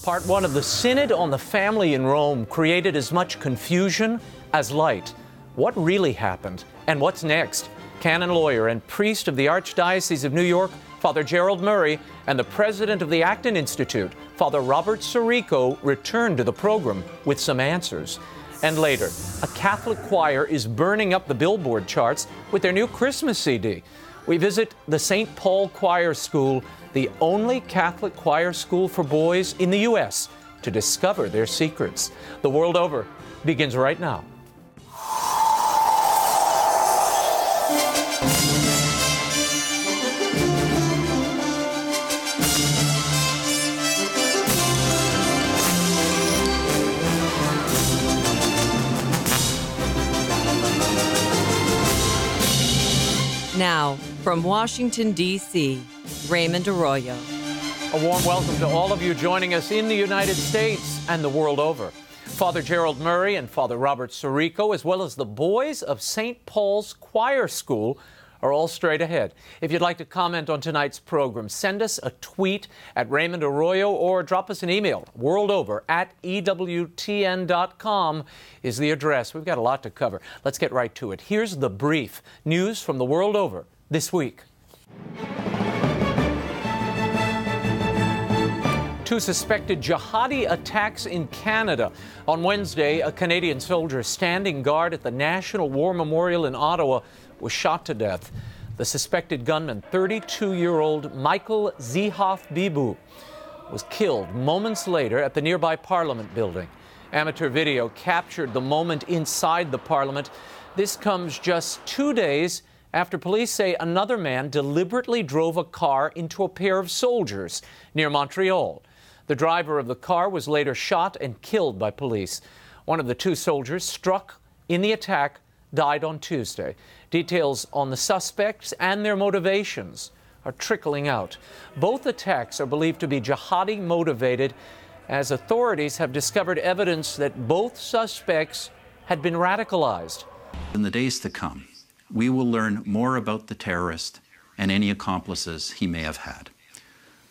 Part 1 of the Synod on the Family in Rome created as much confusion as light. What really happened? And what's next? Canon lawyer and priest of the Archdiocese of New York, Father GERALD MURRAY, and the president of the Acton Institute, Father Robert SIRICO, returned to the program with some answers. And later, a Catholic choir is burning up the Billboard charts with their new Christmas CD. We visit the St. Paul Choir School, the only Catholic choir school for boys in the U.S., to discover their secrets. The World Over begins right now. Now, from Washington, D.C., Raymond Arroyo. A warm welcome to all of you joining us in the United States and the world over. Father GERALD MURRAY and Father Robert SIRICO, as well as the boys of St. Paul's Choir School, are all straight ahead. If you'd like to comment on tonight's program, send us a tweet at Raymond Arroyo or drop us an email. worldover@EWTN.com is the address. We've got a lot to cover. Let's get right to it. Here's the brief news from the world over this week. Two suspected jihadi attacks in Canada. On Wednesday, a Canadian soldier standing guard at the National War Memorial in Ottawa was shot to death. The suspected gunman, 32-year-old Michael Zihoff Bibu, was killed moments later at the nearby Parliament building. Amateur video captured the moment inside the Parliament. This comes just 2 days after police say another man deliberately drove a car into a pair of soldiers near Montreal. The driver of the car was later shot and killed by police. One of the two soldiers struck in the attack died on Tuesday. Details on the suspects and their motivations are trickling out. Both attacks are believed to be jihadi motivated, as authorities have discovered evidence that both suspects had been radicalized. In the days to come, we will learn more about the terrorist and any accomplices he may have had.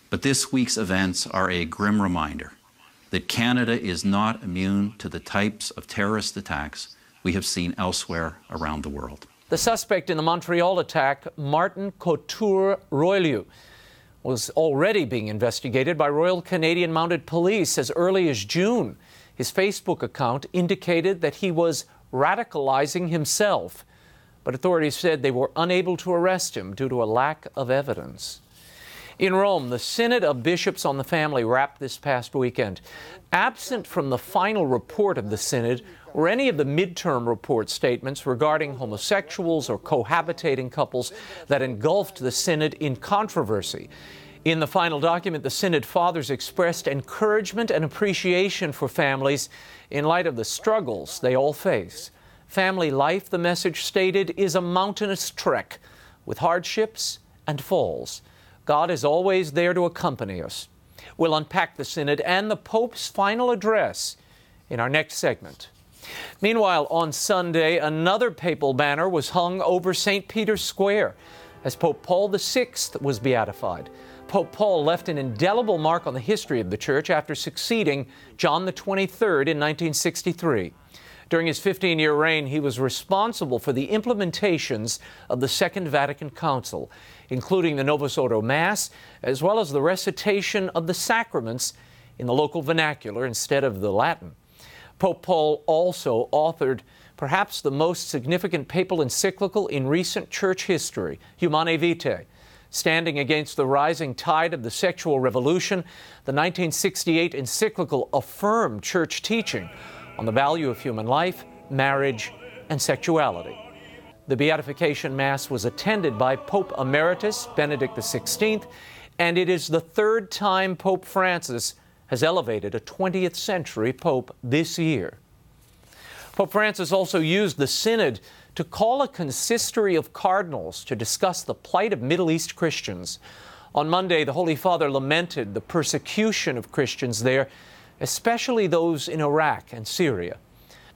But this week's events are a grim reminder that Canada is not immune to the types of terrorist attacks we have seen elsewhere around the world. The suspect in the Montreal attack, Martin Couture-Roylieu, was already being investigated by Royal Canadian Mounted Police as early as June. His Facebook account indicated that he was radicalizing himself, but authorities said they were unable to arrest him due to a lack of evidence. In Rome, the Synod of Bishops on the Family wrapped this past weekend. Absent from the final report of the Synod were any of the midterm report statements regarding homosexuals or cohabitating couples that engulfed the Synod in controversy. In the final document, the Synod Fathers expressed encouragement and appreciation for families in light of the struggles they all face. Family life, the message stated, is a mountainous trek with hardships and falls. God is always there to accompany us. We'll unpack the Synod and the Pope's final address in our next segment. Meanwhile, on Sunday, another papal banner was hung over St. Peter's Square as Pope Paul VI was beatified. Pope Paul left an indelible mark on the history of the Church after succeeding John the 23rd in 1963. During his 15-year reign, he was responsible for the implementations of the Second Vatican Council, including the Novus Ordo Mass, as well as the recitation of the sacraments in the local vernacular instead of the Latin. Pope Paul also authored perhaps the most significant papal encyclical in recent church history, Humanae Vitae. Standing against the rising tide of the sexual revolution, the 1968 encyclical affirmed church teaching on the value of human life, marriage, and sexuality. The Beatification Mass was attended by Pope Emeritus Benedict XVI, and it is the third time Pope Francis has elevated a 20th century Pope this year. Pope Francis also used the Synod to call a consistory of cardinals to discuss the plight of Middle East Christians. On Monday, the Holy Father lamented the persecution of Christians there, especially those in Iraq and Syria.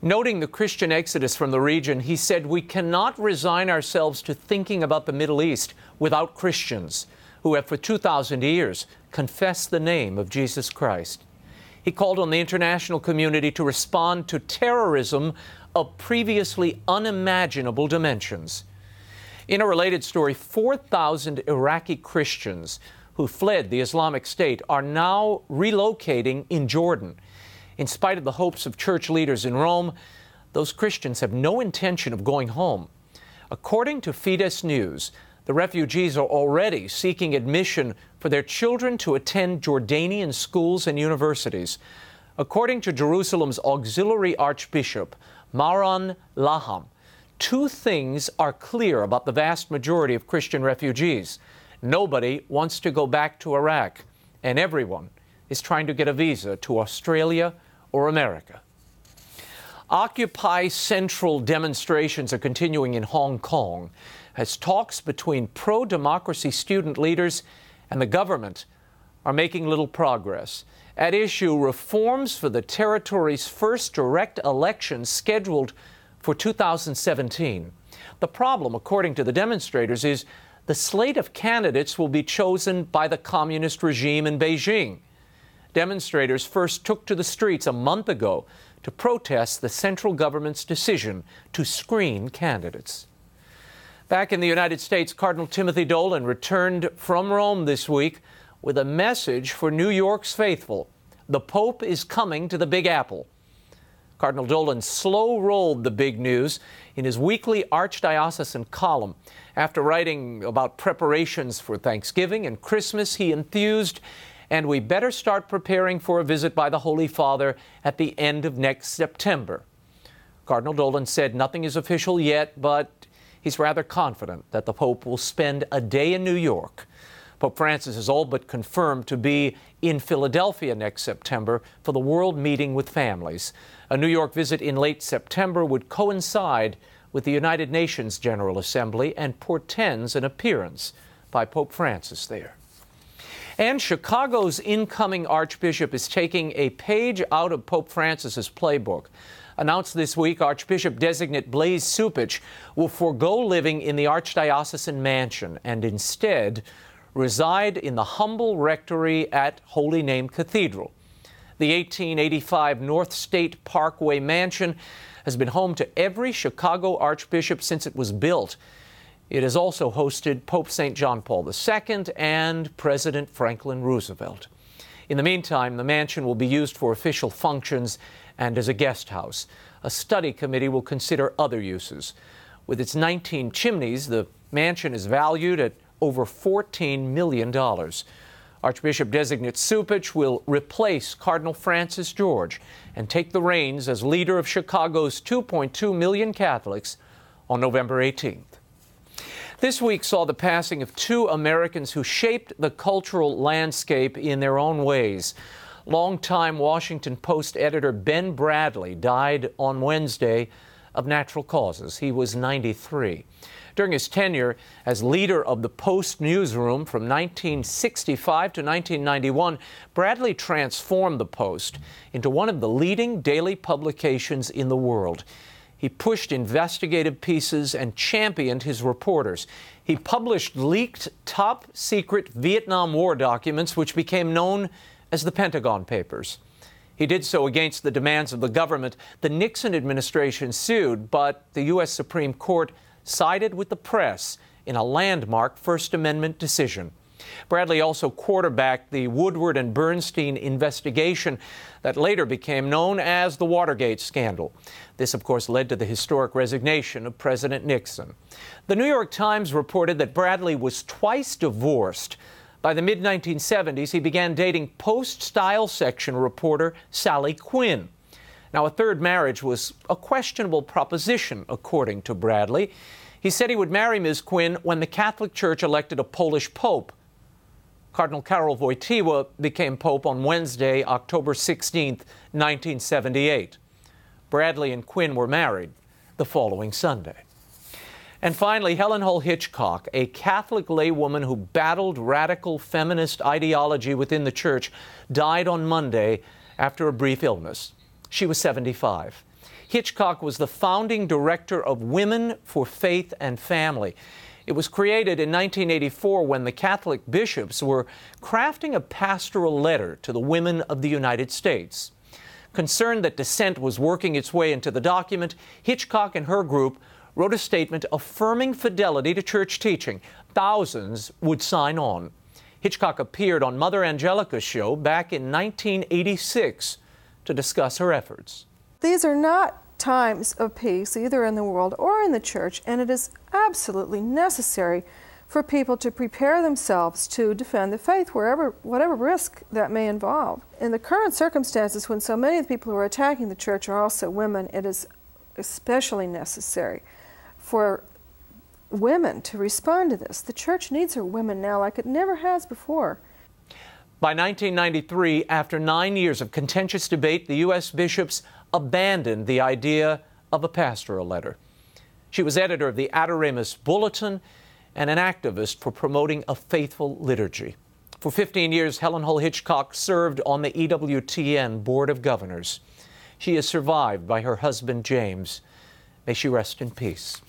Noting the Christian exodus from the region, he said, "We cannot resign ourselves to thinking about the Middle East without Christians who have for 2,000 years confessed the name of Jesus Christ." He called on the international community to respond to terrorism of previously unimaginable dimensions. In a related story, 4,000 Iraqi Christians who fled the Islamic State are now relocating in Jordan. In spite of the hopes of church leaders in Rome, those Christians have no intention of going home. According to Fides News, the refugees are already seeking admission for their children to attend Jordanian schools and universities. According to Jerusalem's auxiliary archbishop, Maran Laham, two things are clear about the vast majority of Christian refugees. Nobody wants to go back to Iraq, and everyone is trying to get a visa to Australia or America. Occupy Central demonstrations are continuing in Hong Kong as talks between pro-democracy student leaders and the government are making little progress. At issue, reforms for the territory's first direct election scheduled for 2017. The problem, according to the demonstrators, is the slate of candidates will be chosen by the communist regime in Beijing. Demonstrators first took to the streets a month ago to protest the central government's decision to screen candidates. Back in the United States, Cardinal Timothy Dolan returned from Rome this week with a message for New York's faithful. The Pope is coming to the Big Apple. Cardinal Dolan slow-rolled the big news in his weekly Archdiocesan column. After writing about preparations for Thanksgiving and Christmas, he enthused, "And we better start preparing for a visit by the Holy Father at the end of next September." Cardinal Dolan said nothing is official yet, but he's rather confident that the Pope will spend a day in New York. Pope Francis is all but confirmed to be in Philadelphia next September for the World Meeting with Families. A New York visit in late September would coincide with the United Nations General Assembly and portends an appearance by Pope Francis there. And Chicago's incoming Archbishop is taking a page out of Pope Francis's playbook. Announced this week, Archbishop-designate Blaise Cupich will forego living in the Archdiocesan mansion and instead reside in the humble rectory at Holy Name Cathedral. The 1885 North State Parkway mansion has been home to every Chicago archbishop since it was built. It has also hosted Pope St. John Paul II and President Franklin Roosevelt. In the meantime, the mansion will be used for official functions and as a guest house. A study committee will consider other uses. With its 19 chimneys, the mansion is valued at over $14 million. Archbishop-designate Cupich will replace Cardinal Francis George and take the reins as leader of Chicago's 2.2 million Catholics on November 18th. This week saw the passing of two Americans who shaped the cultural landscape in their own ways. Longtime Washington Post editor Ben Bradley died on Wednesday of natural causes. He was 93. During his tenure as leader of the Post newsroom from 1965 to 1991, Bradley transformed the Post into one of the leading daily publications in the world. He pushed investigative pieces and championed his reporters. He published leaked top-secret Vietnam War documents, which became known as the Pentagon Papers. He did so against the demands of the government. The Nixon administration sued, but the U.S. Supreme Court sided with the press in a landmark First Amendment decision. Bradley also quarterbacked the Woodward and Bernstein investigation that later became known as the Watergate scandal. This, of course, led to the historic resignation of President Nixon. The New York Times reported that Bradley was twice divorced. By the mid-1970s, he began dating Post-style section reporter Sally Quinn. Now, a third marriage was a questionable proposition, according to Bradley. He said he would marry Ms. Quinn when the Catholic Church elected a Polish pope. Cardinal Karol Wojtyła became pope on Wednesday, October 16, 1978. Bradley and Quinn were married the following Sunday. And finally, Helen Hull Hitchcock, a Catholic laywoman who battled radical feminist ideology within the church, died on Monday after a brief illness. She was 75. Hitchcock was the founding director of Women for Faith and Family. It was created in 1984 when the Catholic bishops were crafting a pastoral letter to the women of the United States. Concerned that dissent was working its way into the document, Hitchcock and her group wrote a statement affirming fidelity to church teaching. Thousands would sign on. Hitchcock appeared on Mother Angelica's show back in 1986 to discuss her efforts. These are not times of peace, either in the world or in the church, and it is absolutely necessary for people to prepare themselves to defend the faith, whatever risk that may involve. In the current circumstances, when so many of the people who are attacking the church are also women, it is especially necessary for women to respond to this. The church needs her women now like it never has before. By 1993, after 9 years of contentious debate, the U.S. bishops abandoned the idea of a pastoral letter. She was editor of the Adoremus Bulletin and an activist for promoting a faithful liturgy. For 15 years, Helen Hull Hitchcock served on the EWTN Board of Governors. She is survived by her husband, James. May she rest in peace.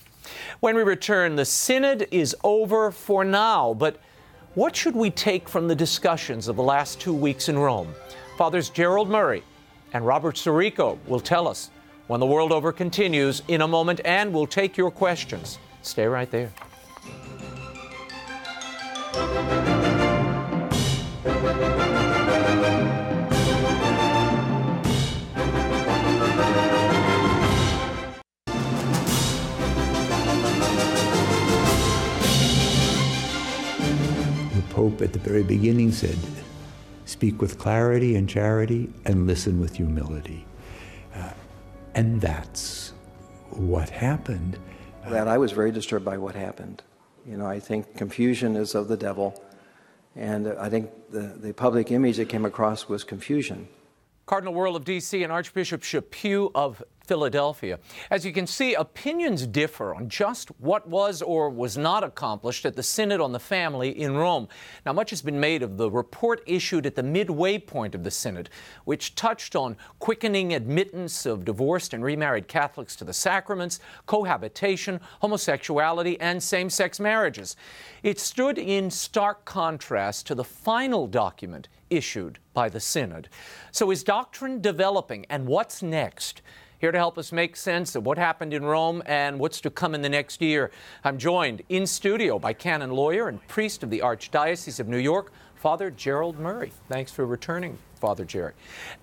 When we return, the Synod is over for now, but what should we take from the discussions of the last 2 weeks in Rome? Fathers GERALD MURRAY and Robert SIRICO will tell us when the World Over continues in a moment, and we'll take your questions. Stay right there. The Pope at the very beginning said, "Speak with clarity and charity and listen with humility." And that's what happened. That I was very disturbed by what happened. You know, I think confusion is of the devil, and I think the public image that came across was confusion. Cardinal Wuerl of D.C. and Archbishop Chaput of Philadelphia. As you can see, opinions differ on just what was or was not accomplished at the Synod on the Family in Rome. Now, much has been made of the report issued at the midway point of the Synod, which touched on quickening admittance of divorced and remarried Catholics to the sacraments, cohabitation, homosexuality, and same-sex marriages. It stood in stark contrast to the final document issued by the Synod. So is doctrine developing, and what's next? Here to help us make sense of what happened in Rome and what's to come in the next year, I'm joined in studio by canon lawyer and priest of the Archdiocese of New York, Father GERALD MURRAY. Thanks for returning, Father Jerry.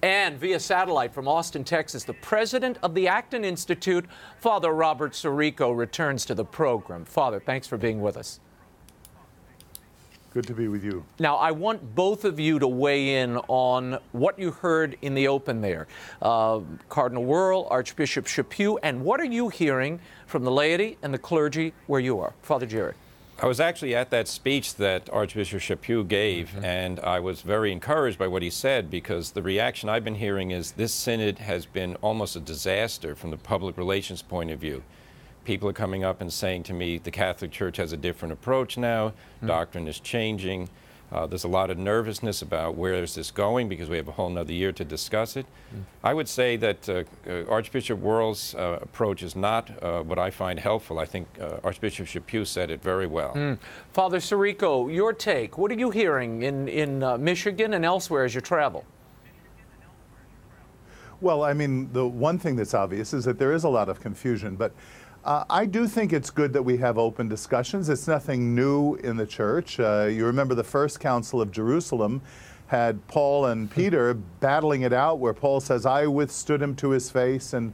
And via satellite from Austin, Texas, the president of the Acton Institute, Father Robert SIRICO, returns to the program. Father, thanks for being with us. Good to be with you. Now, I want both of you to weigh in on what you heard in the open there. Cardinal Wuerl, Archbishop Chaput, and what are you hearing from the laity and the clergy where you are? Father Jerry. I was actually at that speech that Archbishop Chaput gave, and I was very encouraged by what he said, because the reaction I've been hearing is this synod has been almost a disaster from the public relations point of view. People are coming up and saying to me, the Catholic Church has a different approach now, doctrine is changing. There's a lot of nervousness about where is this going, because we have a whole nother year to discuss it. I would say that Archbishop Wuerl's approach is not what I find helpful. I think Archbishop Chaput said it very well. Father SIRICO, your take. What are you hearing in Michigan and elsewhere as you travel? Well, I mean, the one thing that's obvious is that there is a lot of confusion, but I do think it's good that we have open discussions. It's nothing new in the church. You remember the first Council of Jerusalem had Paul and Peter battling it out, where Paul says, "I withstood him to his face," and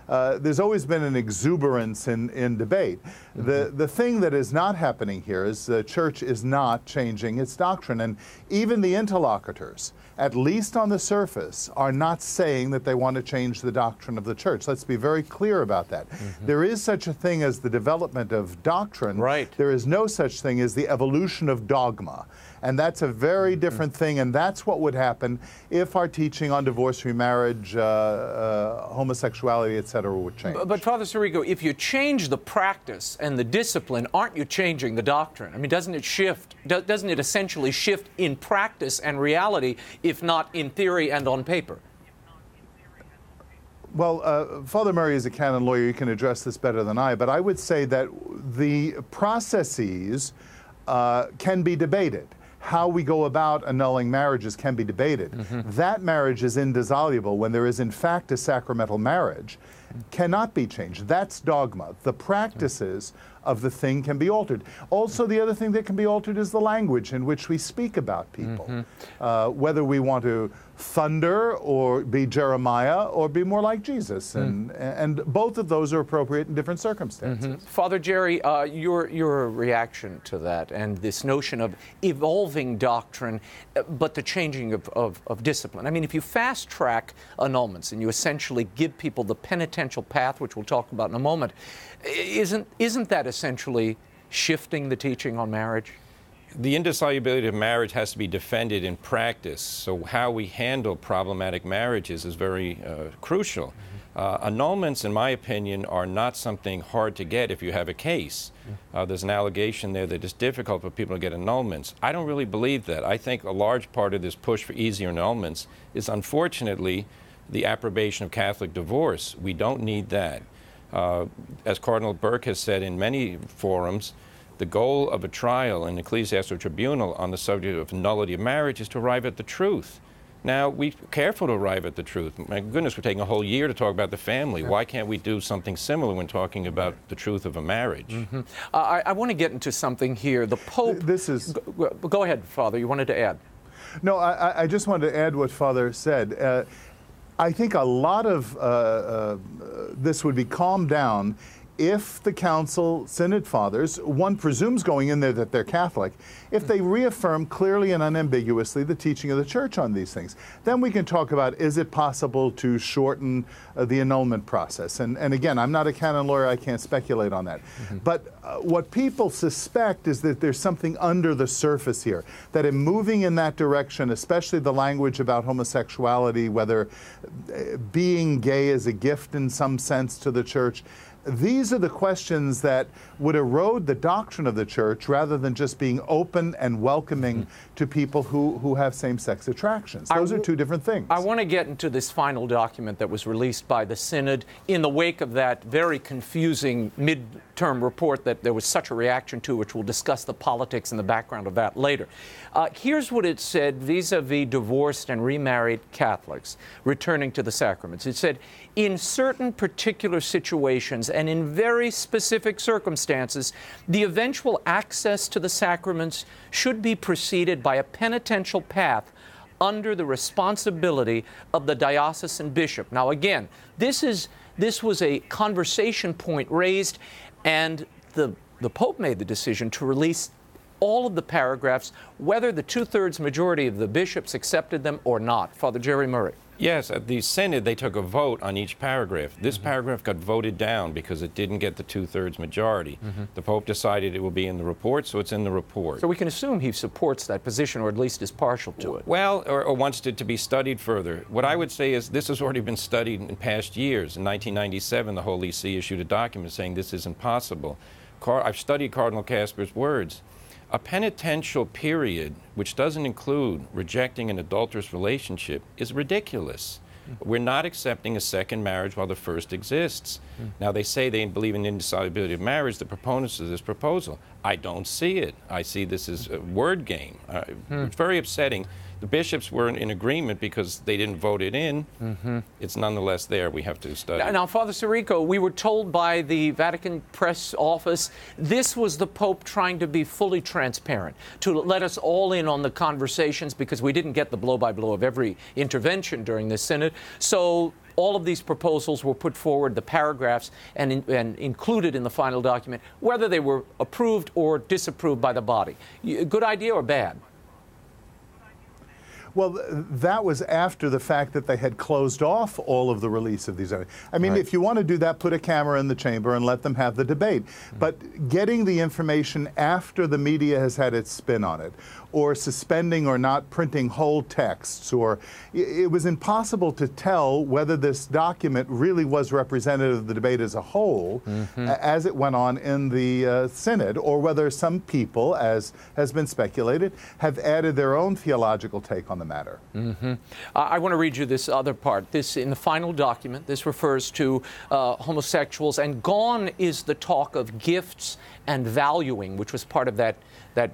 there's always been an exuberance in debate. The thing that is not happening here is the church is not changing its doctrine, and even the interlocutors, at least on the surface, are not saying that they want to change the doctrine of the church. Let's be very clear about that. There is such a thing as the development of doctrine. Right. There is no such thing as the evolution of dogma. And that's a very different thing, and that's what would happen if our teaching on divorce, remarriage, homosexuality, etc. would change. But Father SIRICO, if you change the practice and the discipline, aren't you changing the doctrine? I mean, doesn't it shift? Doesn't it essentially shift in practice and reality, if not in theory and on paper? Well, Father Murray is a canon lawyer. You can address this better than I, but I would say that the processes can be debated. How we go about annulling marriages can be debated. That marriage is indissoluble when there is in fact a sacramental marriage, cannot be changed. That's dogma. The practices of the thing can be altered. Also, the other thing that can be altered is the language in which we speak about people. Whether we want to thunder or be Jeremiah or be more like Jesus. And both of those are appropriate in different circumstances. Father Jerry, your reaction to that and this notion of evolving doctrine, but the changing of discipline. I mean, if you fast track annulments and you essentially give people the penitential path, which we'll talk about in a moment, isn't that essentially shifting the teaching on marriage? The indissolubility of marriage has to be defended in practice, so how we handle problematic marriages is very crucial. Annulments, in my opinion, are not something hard to get if you have a case. There's an allegation there that it's difficult for people to get annulments. I don't really believe that. I think a large part of this push for easier annulments is, unfortunately, the approbation of Catholic divorce. We don't need that. As Cardinal Burke has said in many forums, the goal of a trial in ecclesiastical tribunal on the subject of nullity of marriage is to arrive at the truth. Now, we're careful to arrive at the truth. My goodness, we're taking a whole year to talk about the family. Why can't we do something similar when talking about the truth of a marriage? I want to get into something here. The Pope... Go ahead, Father. You wanted to add. No, I just wanted to add what Father said. I think a lot of this would be calmed down if the Council, Synod Fathers, one presumes going in there that they're Catholic, if they reaffirm clearly and unambiguously the teaching of the Church on these things. Then we can talk about, is it possible to shorten the annulment process? And again, I'm not a canon lawyer, I can't speculate on that. But what people suspect is that there's something under the surface here, that in moving in that direction, especially the language about homosexuality, whether being gay is a gift in some sense to the Church, these are the questions that would erode the doctrine of the Church rather than just being open and welcoming to people who have same-sex attractions. Those are two different things. I want to get into this final document that was released by the Synod in the wake of that very confusing midterm report that there was such a reaction to, which we'll discuss the politics and the background of that later. Here's what it said vis-a-vis divorced and remarried Catholics returning to the sacraments. It said, in certain particular situations and in very specific circumstances, the eventual access to the sacraments should be preceded by a penitential path under the responsibility of the diocesan bishop. Now again, this was a conversation point raised, and the Pope made the decision to release all of the paragraphs, whether the two-thirds majority of the bishops accepted them or not. Father Jerry Murray. Yes, at the Synod, they took a vote on each paragraph. This paragraph got voted down because it didn't get the two-thirds majority. The Pope decided it will be in the report, so it's in the report. So we can assume he supports that position, or at least is partial to it. Well, or wants it to be studied further. What I would say is this has already been studied in past years. In 1997, the Holy See issued a document saying this isn't possible. I've studied Cardinal Casper's words. A penitential period, which doesn't include rejecting an adulterous relationship, is ridiculous. We're not accepting a second marriage while the first exists. Now, they say they believe in indissolubility of marriage, the proponents of this proposal. I don't see it. I see this as a word game. It's very upsetting. The bishops weren't in agreement because they didn't vote it in. It's nonetheless there. We have to study. Now, Father SIRICO, we were told by the Vatican press office this was the Pope trying to be fully transparent, to let us all in on the conversations, because we didn't get the blow-by-blow of every intervention during this Synod. So all of these proposals were put forward, the paragraphs, and included in the final document, whether they were approved or disapproved by the body. Good idea or bad? Well, that was after the fact that they had closed off all of the release of these. I mean, if you want to do that, put a camera in the chamber and let them have the debate. But getting the information after the media has had its spin on it, or suspending or not printing whole texts, or it was impossible to tell whether this document really was representative of the debate as a whole as it went on in the Synod, or whether some people, as has been speculated, have added their own theological take on the matter. I want to read you this other part. This, in the final document, this refers to homosexuals, and gone is the talk of gifts and valuing, which was part of that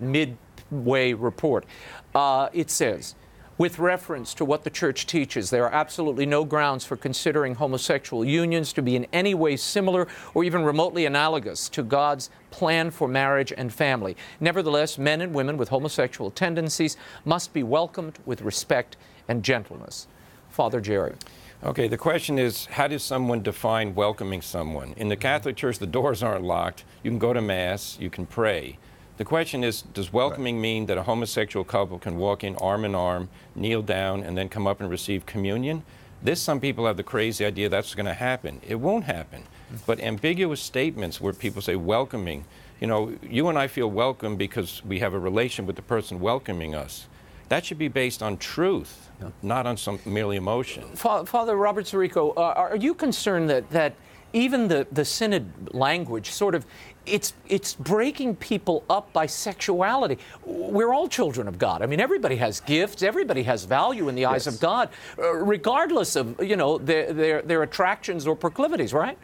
midway report. It says, with reference to what the Church teaches, there are absolutely no grounds for considering homosexual unions to be in any way similar or even remotely analogous to God's plan for marriage and family. Nevertheless, men and women with homosexual tendencies must be welcomed with respect and gentleness. Father Jerry. Okay, the question is, how does someone define welcoming someone? In the Catholic Church, the doors aren't locked. You can go to Mass, you can pray. The question is, does welcoming mean that a homosexual couple can walk in arm, kneel down, and then come up and receive communion? Some people have the crazy idea that's going to happen. It won't happen. But ambiguous statements where people say welcoming, you know, you and I feel welcome because we have a relation with the person welcoming us. That should be based on truth, not on some merely emotion. Father Robert SIRICO, are you concerned that even the synod language sort of, it's breaking people up by sexuality? We're all children of God. I mean, everybody has gifts, everybody has value in the eyes of God, regardless of, you know, their attractions or proclivities, right?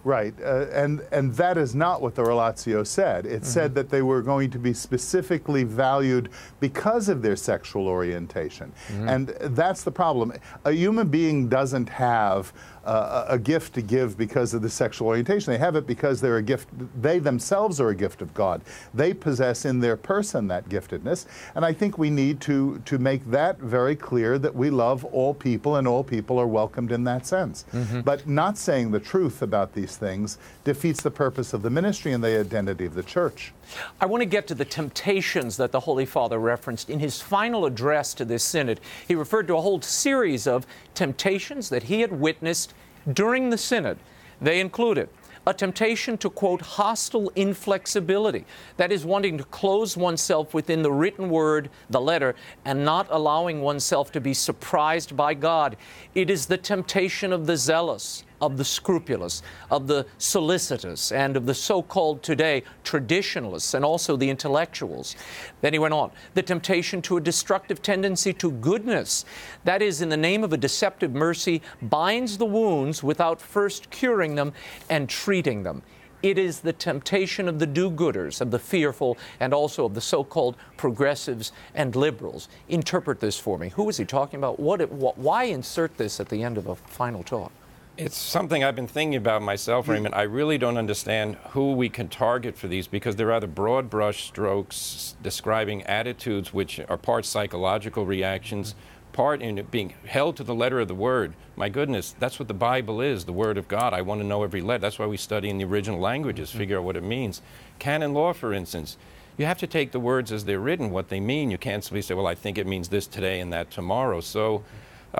Right, and that is not what the relatio said. It said that they were going to be specifically valued because of their sexual orientation. And that's the problem. A human being doesn't have a gift to give because of the sexual orientation. They have it because they're a gift. They themselves are a gift of God. They possess in their person that giftedness. And I think we need to make that very clear, that we love all people and all people are welcomed in that sense. But not saying the truth about these things defeats the purpose of the ministry and the identity of the Church. I want to get to the temptations that the Holy Father referenced. In his final address to this synod, he referred to a whole series of temptations that he had witnessed during the synod. They included a temptation to, quote, hostile inflexibility. That is, wanting to close oneself within the written word, the letter, and not allowing oneself to be surprised by God. It is the temptation of the zealous, of the scrupulous, of the solicitous, and of the so-called today traditionalists, and also the intellectuals. Then he went on, the temptation to a destructive tendency to goodness, that is, in the name of a deceptive mercy, binds the wounds without first curing them and treating them. It is the temptation of the do-gooders, of the fearful, and also of the so-called progressives and liberals. Interpret this for me. Who is he talking about? Why insert this at the end of a final talk? It's something I've been thinking about myself, Raymond. I really don't understand who we can target for these, because they're rather broad brush strokes describing attitudes which are part psychological reactions, part in being held to the letter of the word. My goodness, that's what the Bible is, the Word of God. I want to know every letter. That's why we study in the original languages, figure out what it means. Canon law, for instance, you have to take the words as they're written, what they mean. You can't simply say, well, I think it means this today and that tomorrow. So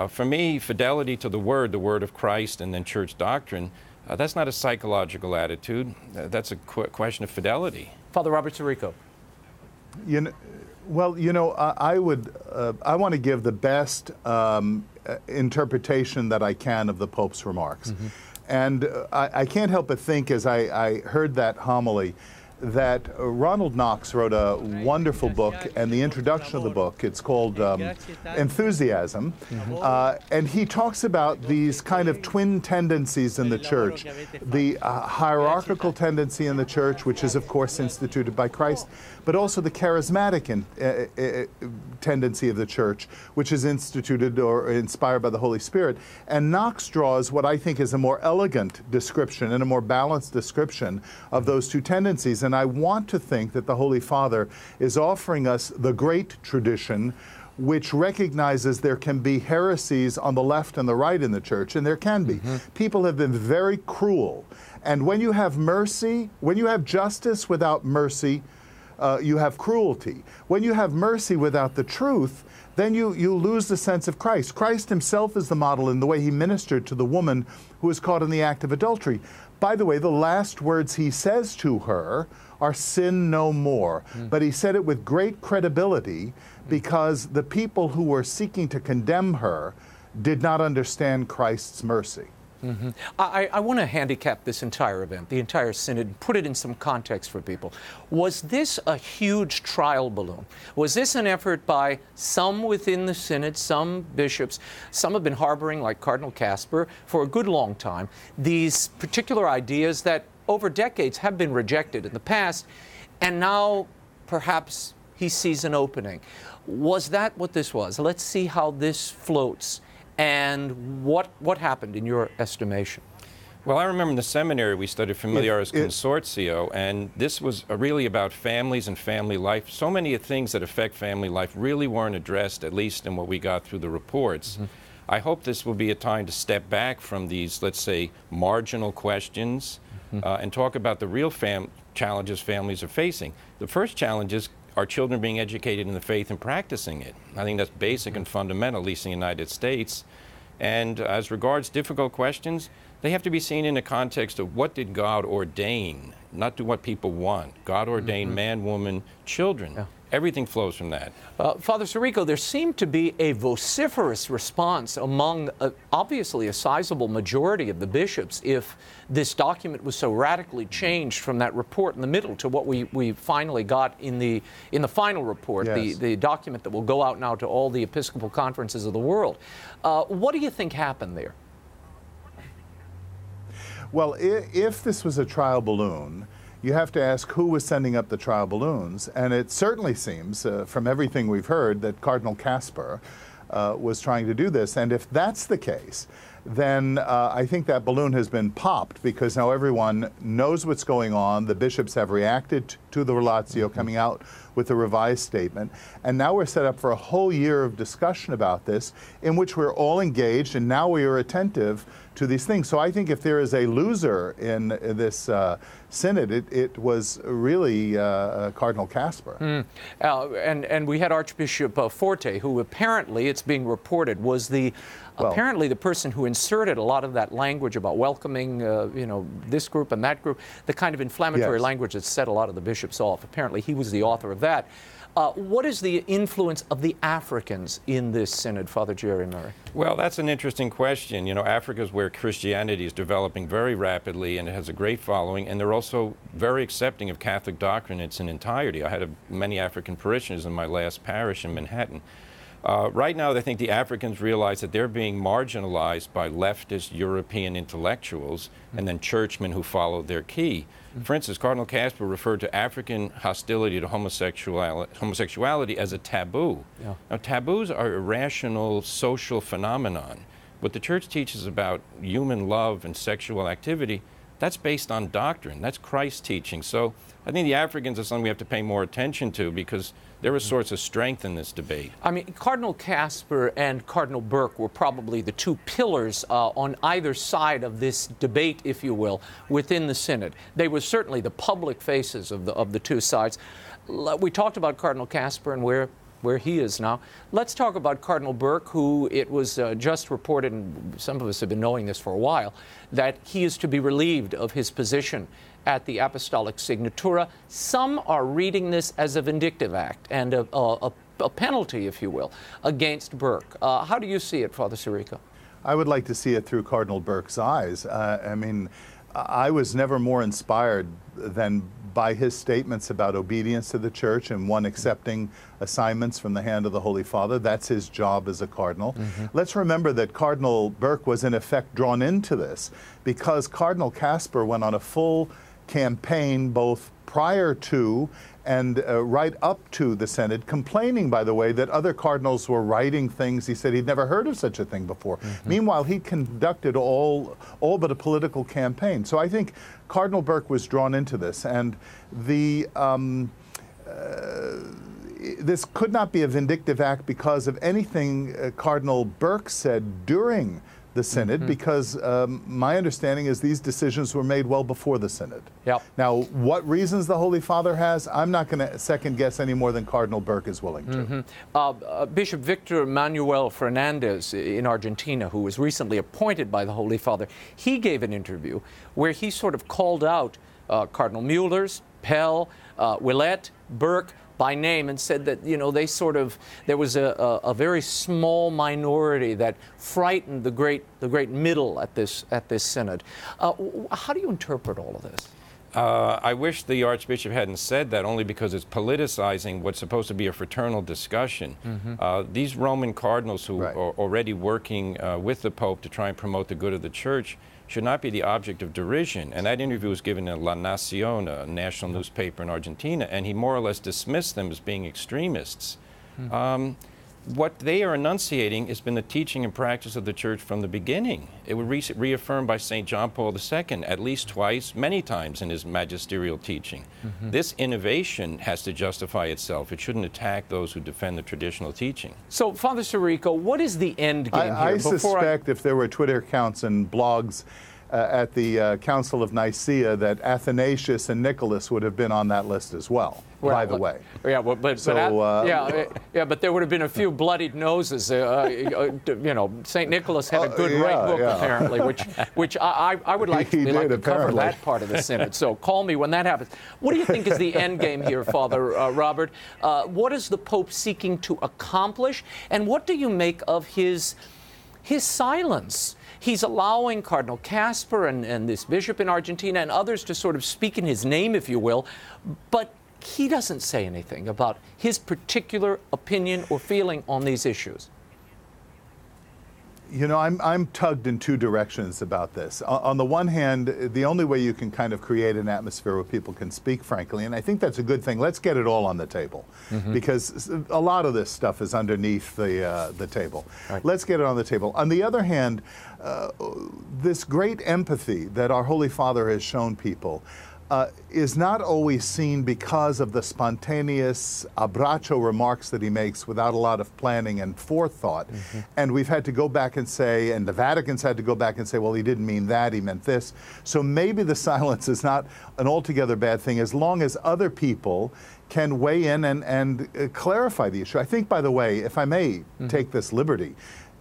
for me, fidelity to the Word of Christ, and then church doctrine, that's not a psychological attitude. That's a question of fidelity. Father Robert SIRICO. I want to give the best interpretation that I can of the Pope's remarks. And I can't help but think, as I heard that homily, that Ronald Knox wrote a wonderful book, and the introduction of the book, it's called Enthusiasm, and he talks about these kind of twin tendencies in the Church. The hierarchical tendency in the Church, which is of course instituted by Christ, but also the charismatic tendency of the Church, which is instituted or inspired by the Holy Spirit. And Knox draws what I think is a more elegant description and a more balanced description of those two tendencies. And I want to think that the Holy Father is offering us the great tradition, which recognizes there can be heresies on the left and the right in the Church, and there can be. People have been very cruel. And when you have mercy, when you have justice without mercy, you have cruelty. When you have mercy without the truth, then you lose the sense of Christ. Christ himself is the model in the way he ministered to the woman who was caught in the act of adultery. By the way, the last words he says to her are sin no more. But he said it with great credibility, because the people who were seeking to condemn her did not understand Christ's mercy. Mm-hmm. I want to handicap this entire event, the entire synod, and put it in some context for people. Was this a huge trial balloon? Was this an effort by some within the synod, some bishops? Some have been harboring, like Cardinal Kasper, for a good long time, these particular ideas that over decades have been rejected in the past, and now perhaps he sees an opening. Was that what this was? Let's see how this floats. And what happened in your estimation? Well, I remember in the seminary we studied Familiaris Consortio, and this was really about families and family life. So many things that affect family life really weren't addressed, at least in what we got through the reports. Mm-hmm. I hope this will be a time to step back from these, let's say, marginal questions and talk about the real challenges families are facing. The first challenge is, are children being educated in the faith and practicing it? I think that's basic and fundamental, at least in the United States. And as regards difficult questions, they have to be seen in the context of what did God ordain, not do what people want. God ordained man, woman, children. Yeah. Everything flows from that. Father SIRICO, there seemed to be a vociferous response among obviously a sizable majority of the bishops if this document was so radically changed from that report in the middle to what we finally got in the final report, yes. the document that will go out now to all the Episcopal conferences of the world. What do you think happened there? Well, if this was a trial balloon, you have to ask who was sending up the trial balloons, and it certainly seems, from everything we've heard, that Cardinal Kasper was trying to do this. And if that's the case, then I think that balloon has been popped, because now everyone knows what's going on. The bishops have reacted to the relatio coming out with a revised statement, and now we're set up for a whole year of discussion about this, in which we're all engaged, and now we are attentive to these things. So I think if there is a loser in this synod, it was really Cardinal Kasper. And we had Archbishop Forte, who apparently, it's being reported, was apparently the person who inserted a lot of that language about welcoming, this group and that group, the kind of inflammatory language that set a lot of the bishops off. Apparently, he was the author of that. What is the influence of the Africans in this synod, Father Jerry Murray? Well, that's an interesting question. You know, Africa is where Christianity is developing very rapidly, and it has a great following, and they're also very accepting of Catholic doctrine in its entirety. I had many African parishioners in my last parish in Manhattan. Right now, I think the Africans realize that they're being marginalized by leftist European intellectuals and then churchmen who follow their key. For instance, Cardinal Kasper referred to African hostility to homosexuality as a taboo. Yeah. Now, taboos are irrational social phenomenon. What the Church teaches about human love and sexual activity, that's based on doctrine. That's Christ's teaching. So I think the Africans are something we have to pay more attention to, because there are sorts of strength in this debate. I mean, Cardinal Kasper and Cardinal Burke were probably the two pillars on either side of this debate, if you will, within the synod. They were certainly the public faces of the two sides. We talked about Cardinal Kasper and where he is now. Let's talk about Cardinal Burke, who it was just reported, and some of us have been knowing this for a while, that he is to be relieved of his position at the Apostolic Signatura. Some are reading this as a vindictive act and a penalty, if you will, against Burke. How do you see it, Father SIRICO? I would like to see it through Cardinal Burke's eyes. I mean, I was never more inspired than by his statements about obedience to the Church and one accepting assignments from the hand of the Holy Father. That's his job as a cardinal. Let's remember that Cardinal Burke was in effect drawn into this because Cardinal Kasper went on a full campaign both prior to and right up to the synod, complaining, by the way, that other cardinals were writing things. He said he'd never heard of such a thing before. Meanwhile, he conducted all but a political campaign. So I think Cardinal Burke was drawn into this, and the this could not be a vindictive act because of anything Cardinal Burke said during the synod, because my understanding is these decisions were made well before the synod. Yep. Now, what reasons the Holy Father has, I'm not going to second guess any more than Cardinal Burke is willing to. Bishop Victor Manuel Fernandez in Argentina, who was recently appointed by the Holy Father, he gave an interview where he sort of called out Cardinal Muellers, Pell, Willett, Burke by name and said that, you know, there was a very small minority that frightened the great middle at this synod. How do you interpret all of this? I wish the Archbishop hadn't said that, only because it's politicizing what's supposed to be a fraternal discussion. These Roman cardinals who are already working with the Pope to try and promote the good of the Church should not be the object of derision. And that interview was given in La Nación, a national newspaper in Argentina, and he more or less dismissed them as being extremists. What they are enunciating has been the teaching and practice of the Church from the beginning. It was reaffirmed by St. John Paul II at least twice, many times in his magisterial teaching. This innovation has to justify itself. It shouldn't attack those who defend the traditional teaching. So, Father Sirico, what is the end game here? I suspect if there were Twitter accounts and blogs at the Council of Nicaea that Athanasius and Nicholas would have been on that list as well, by the way. Yeah, well, but there would have been a few bloodied noses. You know, St. Nicholas had a good right hook, apparently, which I would like to cover that part of the synod. So call me when that happens. What do you think is the end game here, Father Robert? What is the Pope seeking to accomplish, and what do you make of his silence? He's allowing Cardinal Casper and this bishop in Argentina and others to sort of speak in his name, if you will, but he doesn't say anything about his particular opinion or feeling on these issues. You know, I'm tugged in two directions about this. On the one hand, the only way you can kind of create an atmosphere where people can speak frankly, and I think that's a good thing, let's get it all on the table, because a lot of this stuff is underneath the table. Right. Let's get it on the table. On the other hand, this great empathy that our Holy Father has shown people is not always seen because of the spontaneous abbraccio remarks that he makes without a lot of planning and forethought. And we've had to go back and say, and the Vatican's had to go back and say, well, he didn't mean that, he meant this. So maybe the silence is not an altogether bad thing as long as other people can weigh in and clarify the issue. I think, by the way, if I may take this liberty,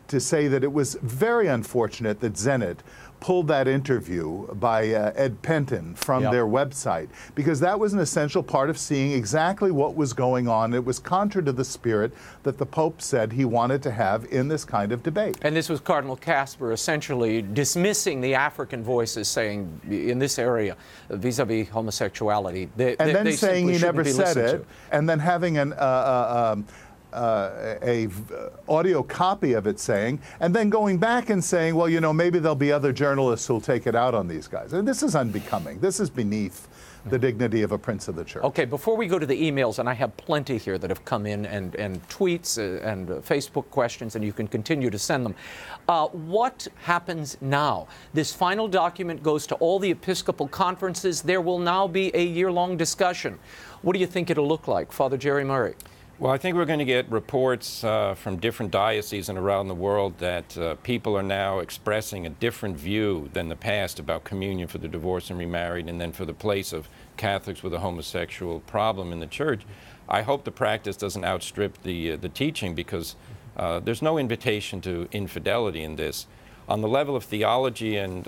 to say that it was very unfortunate that Zenit pulled that interview by Ed Penton from their website, because that was an essential part of seeing exactly what was going on. It was contrary to the spirit that the Pope said he wanted to have in this kind of debate. And this was Cardinal Casper essentially dismissing the African voices, saying in this area, vis-a-vis homosexuality, and then saying he never said it, and then having an audio copy of it saying, and then going back and saying, well, you know, maybe there'll be other journalists who'll take it out on these guys. And this is unbecoming. This is beneath the dignity of a prince of the church. Okay, before we go to the emails, and I have plenty here that have come in, and tweets and Facebook questions, and you can continue to send them. What happens now? This final document goes to all the Episcopal conferences. There will now be a year-long discussion. What do you think it'll look like? Father Jerry Murray. Well, I think we're going to get reports from different dioceses and around the world that people are now expressing a different view than the past about communion for the divorced and remarried, and then for the place of Catholics with a homosexual problem in the Church. I hope the practice doesn't outstrip the teaching, because there's no invitation to infidelity in this. On the level of theology and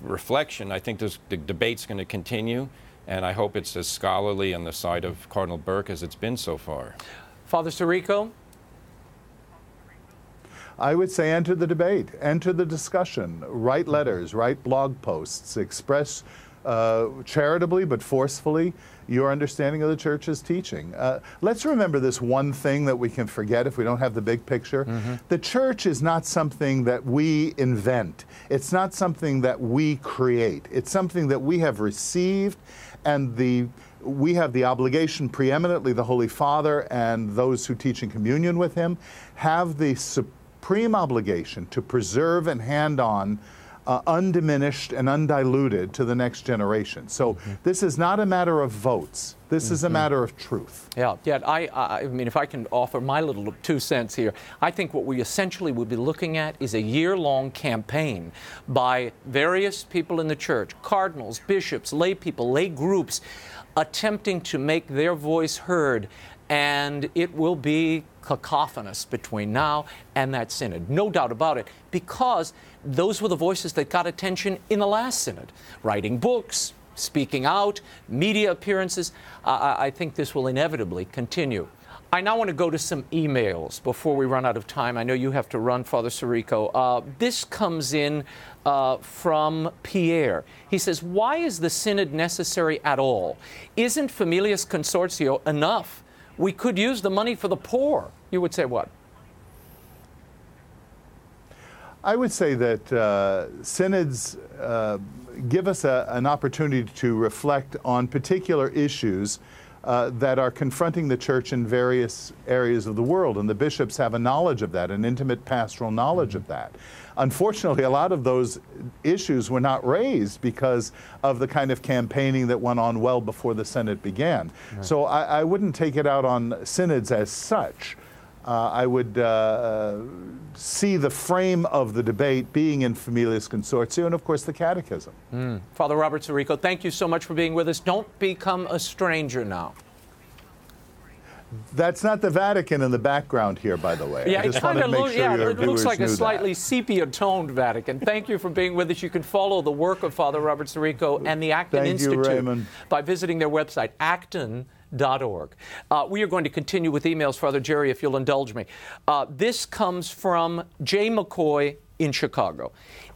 reflection, I think the debate's going to continue. And I hope it's as scholarly on the side of Cardinal Burke as it's been so far. Father Sirico? I would say enter the debate, enter the discussion, write letters, write blog posts, express charitably but forcefully your understanding of the Church's teaching. Let's remember this one thing that we can forget if we don't have the big picture. The Church is not something that we invent. It's not something that we create. It's something that we have received, and we have the obligation, preeminently the Holy Father and those who teach in communion with him, have the supreme obligation to preserve and hand on undiminished and undiluted to the next generation. So this is not a matter of votes. This is a matter of truth. Yeah. I mean, if I can offer my little 2 cents here, I think what we essentially would be looking at is a year-long campaign by various people in the Church, cardinals, bishops, lay people, lay groups, attempting to make their voice heard, and it will be cacophonous between now and that synod, no doubt about it, because those were the voices that got attention in the last synod, writing books, speaking out, media appearances. I think this will inevitably continue. I now want to go to some emails before we run out of time. I know you have to run, Father SIRICO. This comes in from Pierre. He says, why is the synod necessary at all? Isn't Familias Consortio enough? We could use the money for the poor. You would say what? I would say that synods give us an opportunity to reflect on particular issues that are confronting the church in various areas of the world, and the bishops have a knowledge of that, an intimate pastoral knowledge of that. Unfortunately, a lot of those issues were not raised because of the kind of campaigning that went on well before the synod began. Right. So I wouldn't take it out on synods as such. I would see the frame of the debate being in Familias Consortio and, of course, the Catechism. Father Robert SIRICO, thank you so much for being with us. Don't become a stranger now. That's not the Vatican in the background here, by the way. Yeah, I just want to make sure your it looks viewers like a knew slightly that. sepia-toned Vatican. Thank you for being with us. You can follow the work of Father Robert SIRICO and the Acton Institute Raymond. by visiting their website, acton.org. We are going to continue with emails, Father Jerry, if you'll indulge me. This comes from Jay McCoy in Chicago.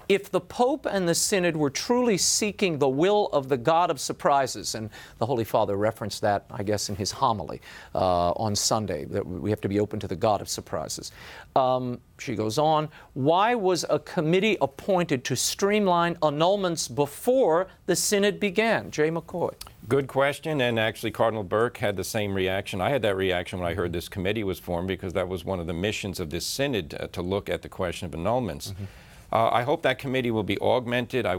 If the Pope and the Synod were truly seeking the will of the God of surprises, and the Holy Father referenced that, I guess, in his homily on Sunday, that we have to be open to the God of surprises. She goes on, why was a committee appointed to streamline annulments before the Synod began? Jay McCoy. Good question, and actually Cardinal Burke had the same reaction. I had that reaction when I heard this committee was formed, because that was one of the missions of this Synod, to look at the question of annulments. I hope that committee will be augmented. I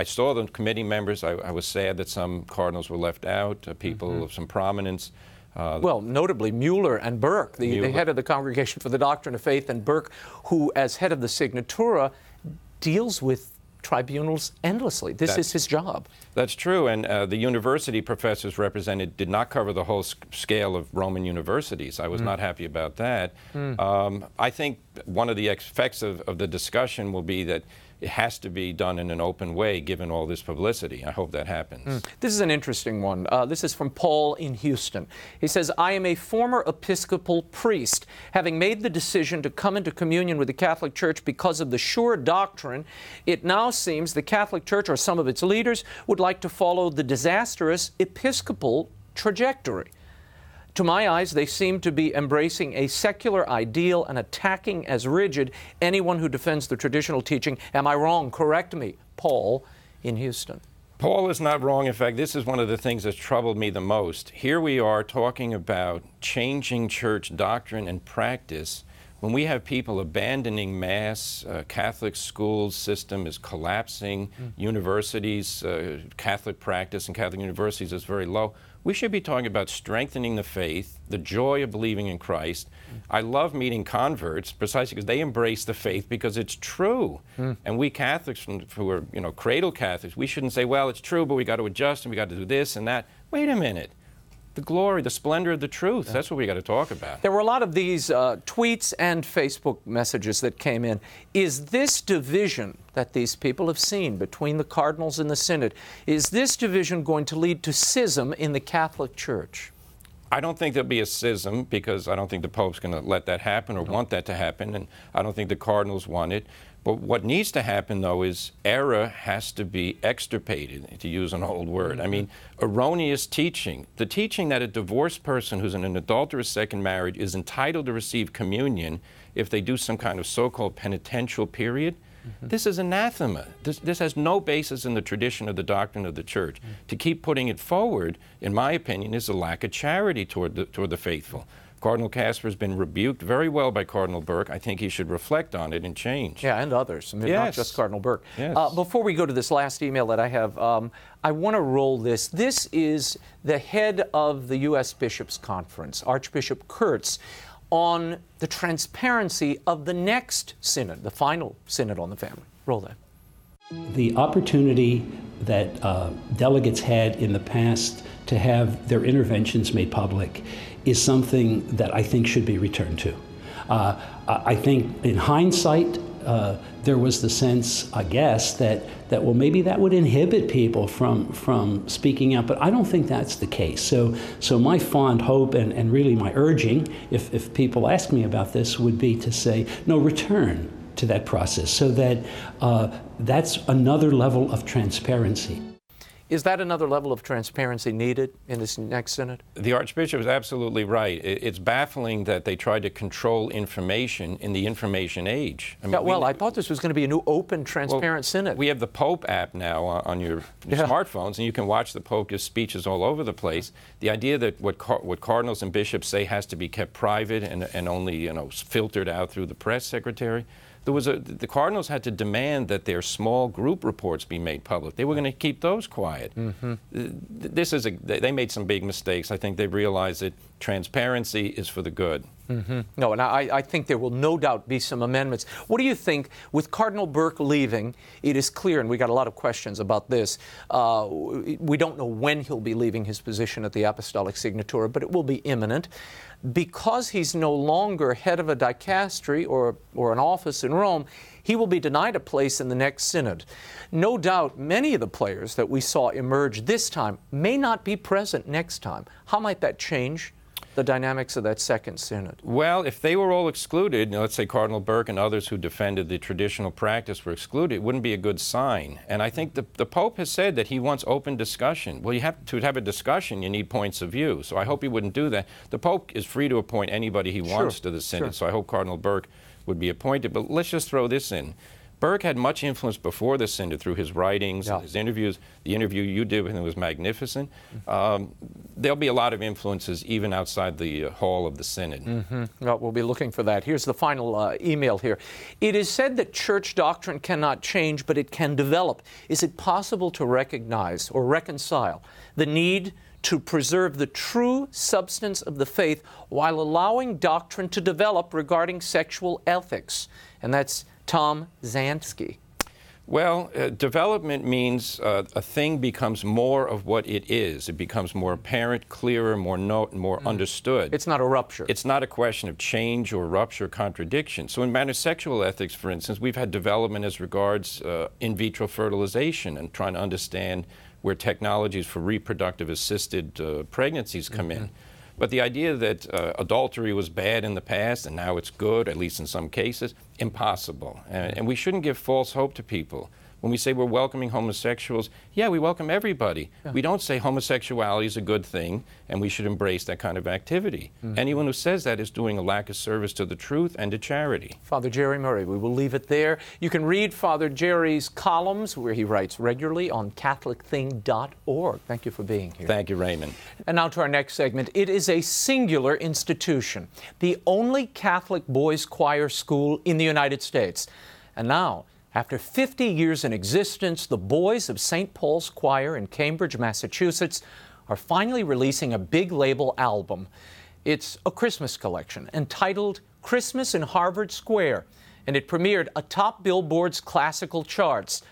saw the committee members. I was sad that some cardinals were left out, people of some prominence. Well, notably Mueller and Burke, the head of the Congregation for the Doctrine of Faith, and Burke, who as head of the Signatura deals with tribunals endlessly. This is his job. That's true, and the university professors represented did not cover the whole scale of Roman universities. I was not happy about that. I think one of the effects of the discussion will be that it has to be done in an open way, given all this publicity. I hope that happens. This is an interesting one. This is from Paul in Houston. He says, I am a former Episcopal priest. Having made the decision to come into communion with the Catholic Church because of the sure doctrine, it now seems the Catholic Church, or some of its leaders, would like to follow the disastrous Episcopal trajectory. To my eyes, they seem to be embracing a secular ideal and attacking as rigid anyone who defends the traditional teaching. Am I wrong? Correct me. Paul in Houston. Paul is not wrong. In fact, this is one of the things that's troubled me the most. Here we are talking about changing church doctrine and practice when we have people abandoning Mass. Catholic school system is collapsing. Universities, Catholic practice in Catholic universities is very low. We should be talking about strengthening the faith, the joy of believing in Christ. I love meeting converts precisely because they embrace the faith because it's true. And we Catholics who are, cradle Catholics, we shouldn't say, well, it's true, but we got to adjust and we got to do this and that. Wait a minute. The glory, the splendor of the truth. That's what we got to talk about. There were a lot of these tweets and Facebook messages that came in. Is this division that these people have seen between the cardinals and the Synod, is this division going to lead to schism in the Catholic Church? I don't think there'll be a schism, because I don't think the Pope's going to let that happen or want that to happen, and I don't think the cardinals want it. But what needs to happen, though, is error has to be extirpated, to use an old word. I mean, erroneous teaching, the teaching that a divorced person who's in an adulterous second marriage is entitled to receive communion if they do some kind of so-called penitential period, this is anathema. This has no basis in the tradition of the doctrine of the Church. To keep putting it forward, in my opinion, is a lack of charity toward the faithful. Cardinal Casper has been rebuked very well by Cardinal Burke. I think he should reflect on it and change. Yeah, and others. I mean, not just Cardinal Burke. Yes. Before we go to this last email that I have, I want to roll this. This is the head of the U.S. Bishops' Conference, Archbishop Kurtz, on the transparency of the next synod, the final synod on the family. Roll that. The opportunity that delegates had in the past to have their interventions made public is something that I think should be returned to. I think in hindsight, there was the sense, I guess, that well, maybe that would inhibit people from speaking out, but I don't think that's the case. So my fond hope and really my urging, if people ask me about this, would be to say, no, return to that process, so that that's another level of transparency. Is that another level of transparency needed in this next synod? The Archbishop is absolutely right. It's baffling that they tried to control information in the information age. I mean, I thought this was going to be a new open, transparent synod. We have the Pope app now on your smartphones, and you can watch the Pope give speeches all over the place. The idea that what cardinals and bishops say has to be kept private and only filtered out through the press secretary. The cardinals had to demand that their small group reports be made public. They were going to keep those quiet. Mm-hmm. They made some big mistakes. I think they realized that transparency is for the good. Mm-hmm. No, and I think there will no doubt be some amendments. What do you think, with Cardinal Burke leaving, it is clear, and we got a lot of questions about this, we don't know when he'll be leaving his position at the Apostolic Signatura, but it will be imminent. Because he's no longer head of a dicastery or an office in Rome, he will be denied a place in the next synod. No doubt many of the players that we saw emerge this time may not be present next time. How might that change the dynamics of that second synod? Well, if they were all excluded, let's say Cardinal Burke and others who defended the traditional practice were excluded, it wouldn't be a good sign. And I think the Pope has said that he wants open discussion. Well, to have a discussion, you need points of view. So I hope he wouldn't do that. The Pope is free to appoint anybody he wants to the synod, so I hope Cardinal Burke would be appointed. But let's just throw this in. Burke had much influence before the synod through his writings, and his interviews. The interview you did with him was magnificent. There'll be a lot of influences even outside the hall of the synod. Mm-hmm. Well, we'll be looking for that. Here's the final email here. It is said that church doctrine cannot change, but it can develop. Is it possible to recognize or reconcile the need to preserve the true substance of the faith while allowing doctrine to develop regarding sexual ethics? And that's Tom Zansky. Well, development means a thing becomes more of what it is. It becomes more apparent, clearer, more understood. It's not a rupture. It's not a question of change or rupture, contradiction. So in matter of sexual ethics, for instance, we've had development as regards in vitro fertilization and trying to understand where technologies for reproductive assisted pregnancies come in. But the idea that adultery was bad in the past and now it's good, at least in some cases, impossible. And we shouldn't give false hope to people. When we say we're welcoming homosexuals, yeah, we welcome everybody. Yeah. We don't say homosexuality is a good thing and we should embrace that kind of activity. Anyone who says that is doing a lack of service to the truth and to charity. Father Jerry Murray, we will leave it there. You can read Father Jerry's columns, where he writes regularly, on CatholicThing.org. Thank you for being here. Thank you, Raymond. And now to our next segment. It is a singular institution, the only Catholic boys' choir school in the United States. And now, after 50 years in existence, the boys of St. Paul's Choir in Cambridge, Massachusetts, are finally releasing a big label album. It's a Christmas collection entitled Christmas in Harvard Square, and it premiered atop Billboard's classical charts.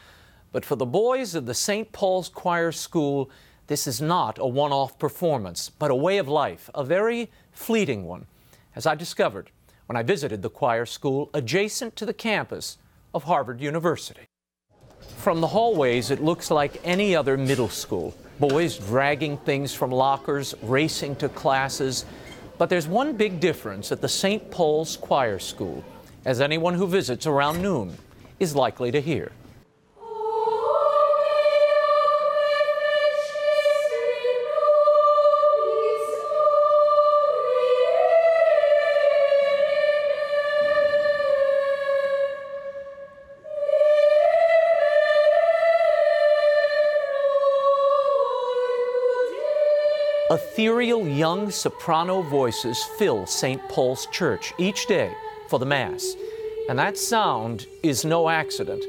But for the boys of the St. Paul's Choir School, this is not a one-off performance, but a way of life, a very fleeting one, as I discovered when I visited the choir school adjacent to the campus of Harvard University. From the hallways, it looks like any other middle school. Boys dragging things from lockers, racing to classes. But there's one big difference at the St. Paul's Choir School, as anyone who visits around noon is likely to hear. Ethereal young soprano voices fill St. Paul's Church each day for the Mass. And that sound is no accident.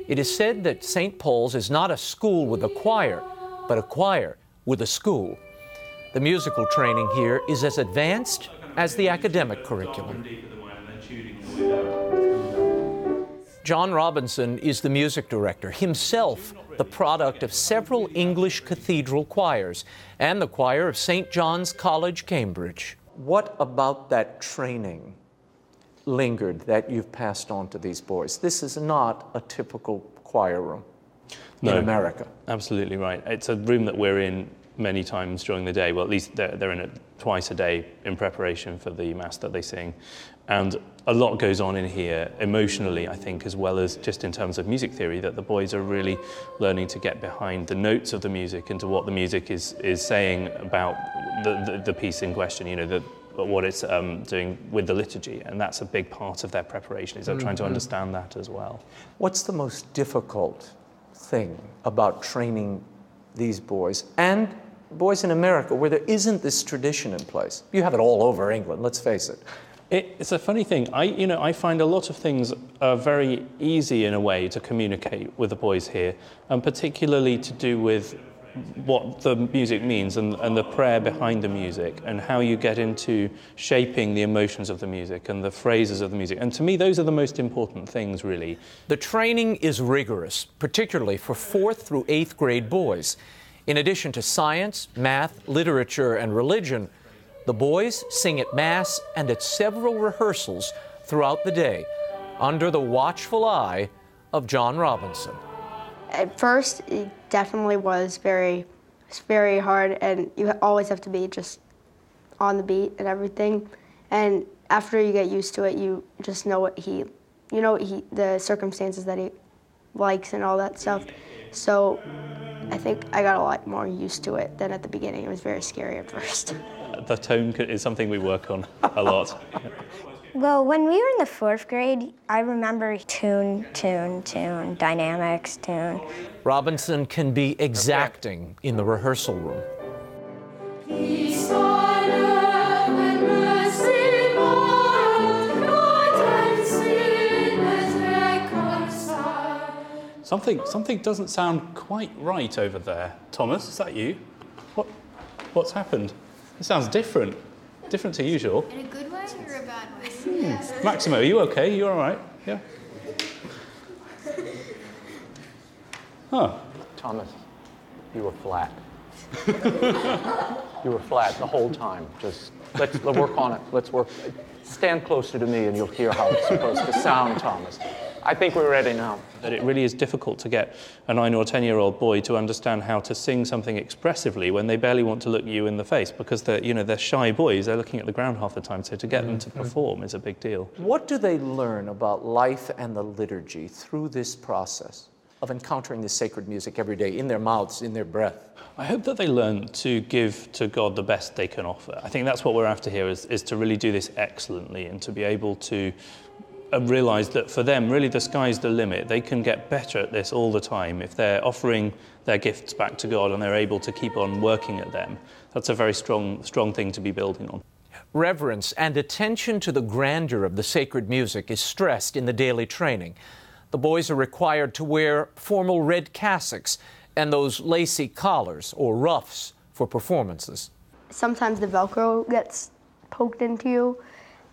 It is said that St. Paul's is not a school with a choir, but a choir with a school. The musical training here is as advanced as the academic curriculum. John Robinson is the music director, himself the product of several English cathedral choirs and the choir of St. John's College, Cambridge. What about that training lingered that you've passed on to these boys? This is not a typical choir room in America. Absolutely right. It's a room that we're in many times during the day. Well, at least they're in it twice a day in preparation for the Mass that they sing. And a lot goes on in here emotionally, I think, as well as just in terms of music theory, that the boys are really learning to get behind the notes of the music and to what the music is saying about the piece in question, you know, what it's doing with the liturgy. And that's a big part of their preparation, is they're trying to understand that as well. What's the most difficult thing about training these boys and boys in America where there isn't this tradition in place? You have it all over England, let's face it. It's a funny thing. I find a lot of things are very easy in a way to communicate with the boys here, and particularly to do with what the music means and the prayer behind the music and how you get into shaping the emotions of the music and the phrases of the music. And to me, those are the most important things, really. The training is rigorous, particularly for 4th through 8th grade boys. In addition to science, math, literature, and religion, the boys sing at Mass and at several rehearsals throughout the day, under the watchful eye of John Robinson. At first, it definitely was very hard, and you always have to be just on the beat and everything. And after you get used to it, you just know the circumstances that he likes and all that stuff. So I think I got a lot more used to it than at the beginning. It was very scary at first. The tone is something we work on a lot. Well, when we were in the 4th grade, I remember tune, dynamics, tune. Robinson can be exacting in the rehearsal room. Something doesn't sound quite right over there. Thomas, is that you? What's happened? It sounds different to usual. In a good way or a bad way? Maximo, are you okay? You all right? Yeah. Huh. Thomas, you were flat. You were flat the whole time. Just let's work on it. Let's work. Stand closer to me and you'll hear how it's supposed to sound, Thomas. I think we're ready now. That it really is difficult to get a 9 or 10-year-old boy to understand how to sing something expressively when they barely want to look you in the face, because they're shy boys. They're looking at the ground half the time. So to get them to perform is a big deal. What do they learn about life and the liturgy through this process of encountering the sacred music every day in their mouths, in their breath? I hope that they learn to give to God the best they can offer. I think that's what we're after here, is to really do this excellently and to be able to realize that for them, really the sky's the limit. They can get better at this all the time if they're offering their gifts back to God and they're able to keep on working at them. That's a very strong thing to be building on. Reverence and attention to the grandeur of the sacred music is stressed in the daily training. The boys are required to wear formal red cassocks and those lacy collars or ruffs for performances. Sometimes the Velcro gets poked into you,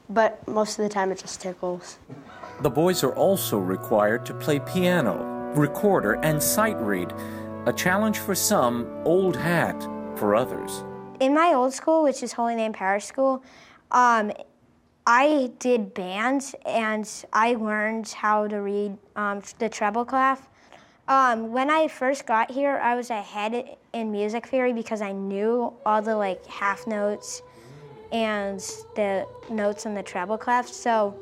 but most of the time it just tickles. The boys are also required to play piano, recorder, and sight read, a challenge for some, old hat for others. In my old school, which is Holy Name Parish School, I did band, and I learned how to read the treble clef. When I first got here, I was ahead in music theory because I knew all the half notes and the notes in the treble clef. So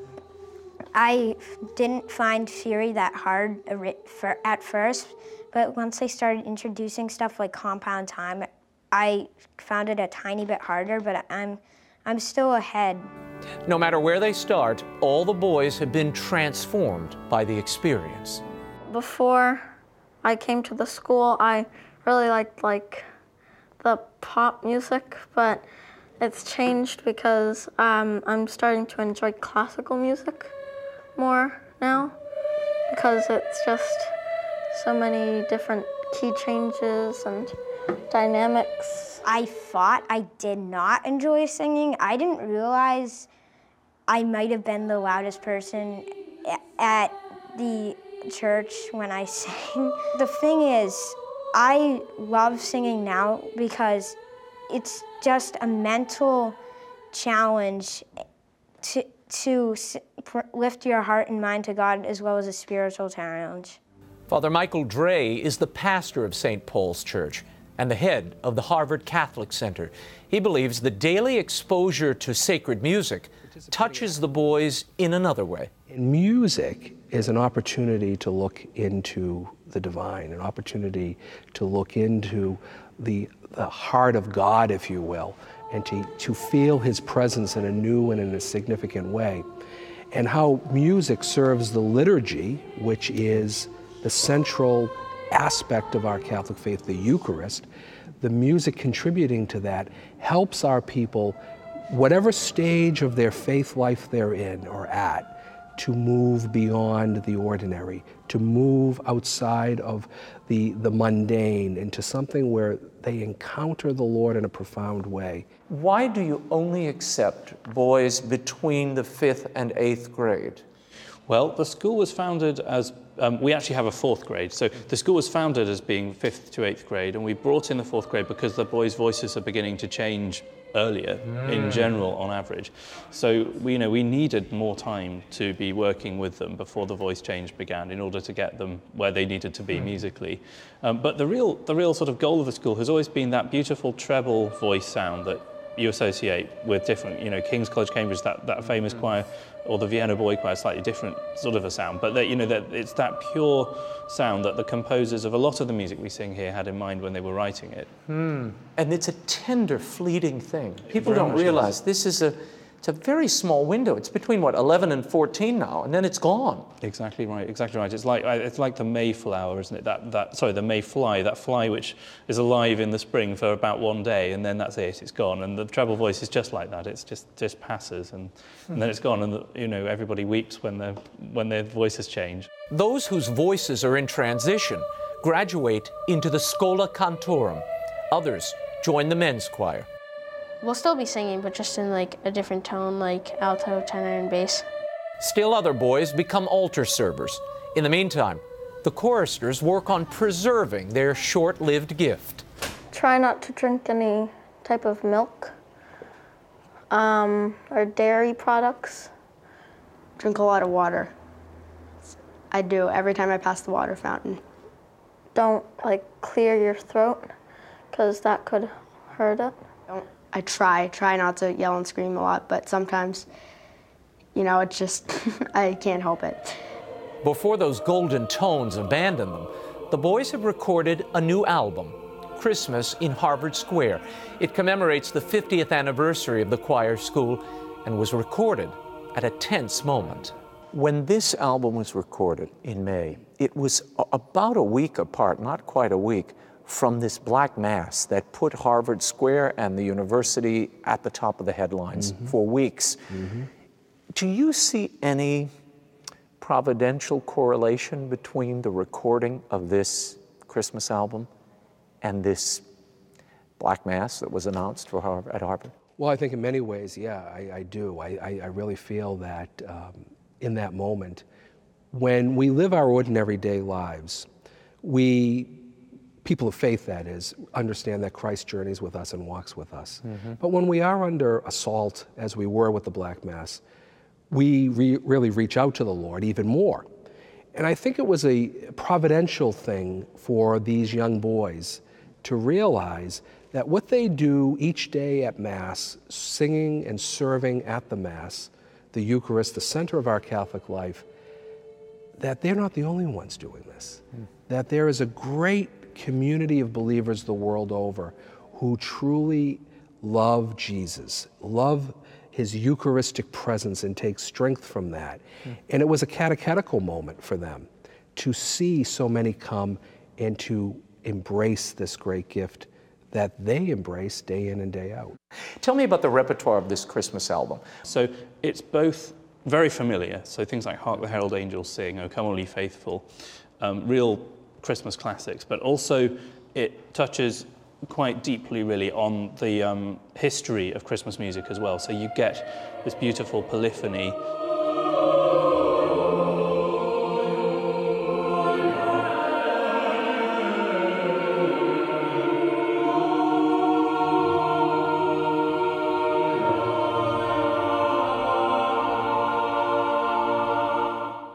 I didn't find theory that hard at first, but once they started introducing stuff like compound time, I found it a tiny bit harder, but I'm still ahead. No matter where they start, all the boys have been transformed by the experience. Before I came to the school, I really liked the pop music, but it's changed because I'm starting to enjoy classical music more now because it's just so many different key changes and dynamics. I thought I did not enjoy singing. I didn't realize I might have been the loudest person at the church when I sang. The thing is, I love singing now because it's just a mental challenge to lift your heart and mind to God as well as a spiritual challenge. Father Michael Dre is the pastor of St. Paul's Church and the head of the Harvard Catholic Center. He believes the daily exposure to sacred music touches the boys in another way. Music is an opportunity to look into the divine, an opportunity to look into the heart of God, if you will, and to feel His presence in a new and in a significant way. And how music serves the liturgy, which is the central aspect of our Catholic faith, the Eucharist. The music contributing to that helps our people, whatever stage of their faith life they're in or at, to move beyond the ordinary, to move outside of the mundane into something where they encounter the Lord in a profound way. Why do you only accept boys between the 5th and 8th grade? Well, the school was founded as, we actually have a 4th grade. So the school was founded as being 5th to 8th grade, and we brought in the 4th grade because the boys' voices are beginning to change earlier in general on average. So we needed more time to be working with them before the voice change began in order to get them where they needed to be musically. But the real sort of goal of the school has always been that beautiful treble voice sound that you associate with different, King's College, Cambridge, that famous choir, or the Vienna Boy Choir, slightly different sort of a sound, but that it's that pure sound that the composers of a lot of the music we sing here had in mind when they were writing it. And it's a tender, fleeting thing. People don't realize this is it's a very small window. It's between 11 and 14 now, and then it's gone. Exactly right. It's like the Mayflower, isn't it? The Mayfly, that fly which is alive in the spring for about one day, and then that's it. It's gone. And the treble voice is just like that. It's just passes, and then it's gone. And everybody weeps when their voices change. Those whose voices are in transition graduate into the Schola Cantorum. Others join the men's choir. We'll still be singing, but just in a different tone, like alto, tenor, and bass. Still other boys become altar servers. In the meantime, the choristers work on preserving their short-lived gift. Try not to drink any type of milk or dairy products. Drink a lot of water. I do every time I pass the water fountain. Don't clear your throat, because that could hurt it. I try not to yell and scream a lot, but sometimes, it's just, I can't help it. Before those golden tones abandon them, the boys have recorded a new album, Christmas in Harvard Square. It commemorates the 50th anniversary of the choir school and was recorded at a tense moment. When this album was recorded in May, it was about a week apart, not quite a week, from this Black Mass that put Harvard Square and the university at the top of the headlines for weeks. Do you see any providential correlation between the recording of this Christmas album and this Black Mass that was announced for at Harvard? Well, I think in many ways, yeah, I do. I really feel that in that moment, when we live our ordinary day lives, people of faith, that is, understand that Christ journeys with us and walks with us. But when we are under assault, as we were with the Black Mass, we really reach out to the Lord even more. And I think it was a providential thing for these young boys to realize that what they do each day at Mass, singing and serving at the Mass, the Eucharist, the center of our Catholic life, that they're not the only ones doing this. That there is a great community of believers the world over who truly love Jesus, love His Eucharistic presence, and take strength from that. And it was a catechetical moment for them to see so many come and to embrace this great gift that they embrace day in and day out. Tell me about the repertoire of this Christmas album. So it's both very familiar, so things like Hark the Herald Angels Sing, O Come All Ye Faithful, real Christmas classics, but also it touches quite deeply really on the history of Christmas music as well. So you get this beautiful polyphony.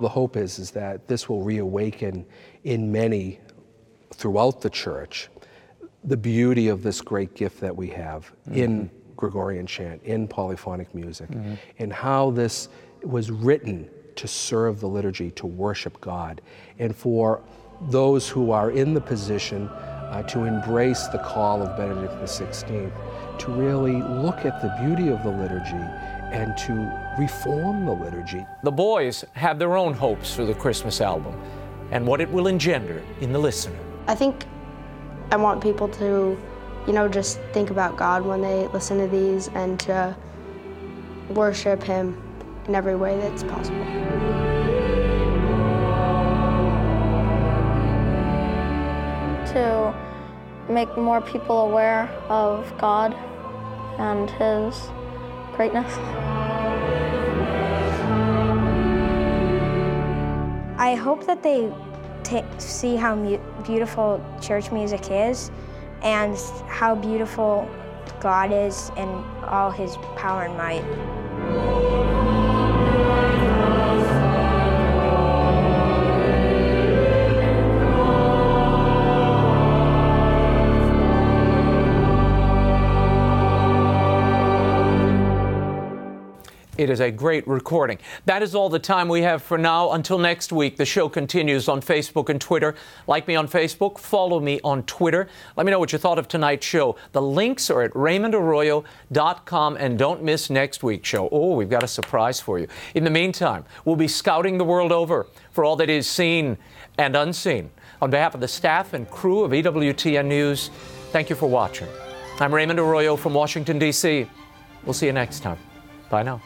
the hope is that this will reawaken in many throughout the church the beauty of this great gift that we have in Gregorian chant, in polyphonic music, and how this was written to serve the liturgy, to worship God, and for those who are in the position to embrace the call of Benedict XVI, to really look at the beauty of the liturgy and to reform the liturgy. The boys have their own hopes for the Christmas album and what it will engender in the listener. I think I want people to, just think about God when they listen to these and to worship Him in every way that's possible. To make more people aware of God and His greatness. I hope that they see how beautiful church music is and how beautiful God is in all His power and might. It is a great recording. That is all the time we have for now. Until next week, the show continues on Facebook and Twitter. Like me on Facebook, follow me on Twitter. Let me know what you thought of tonight's show. The links are at RaymondArroyo.com, and don't miss next week's show. Oh, we've got a surprise for you. In the meantime, we'll be scouting the world over for all that is seen and unseen. On behalf of the staff and crew of EWTN News, thank you for watching. I'm Raymond Arroyo from Washington, D.C. We'll see you next time. Bye now.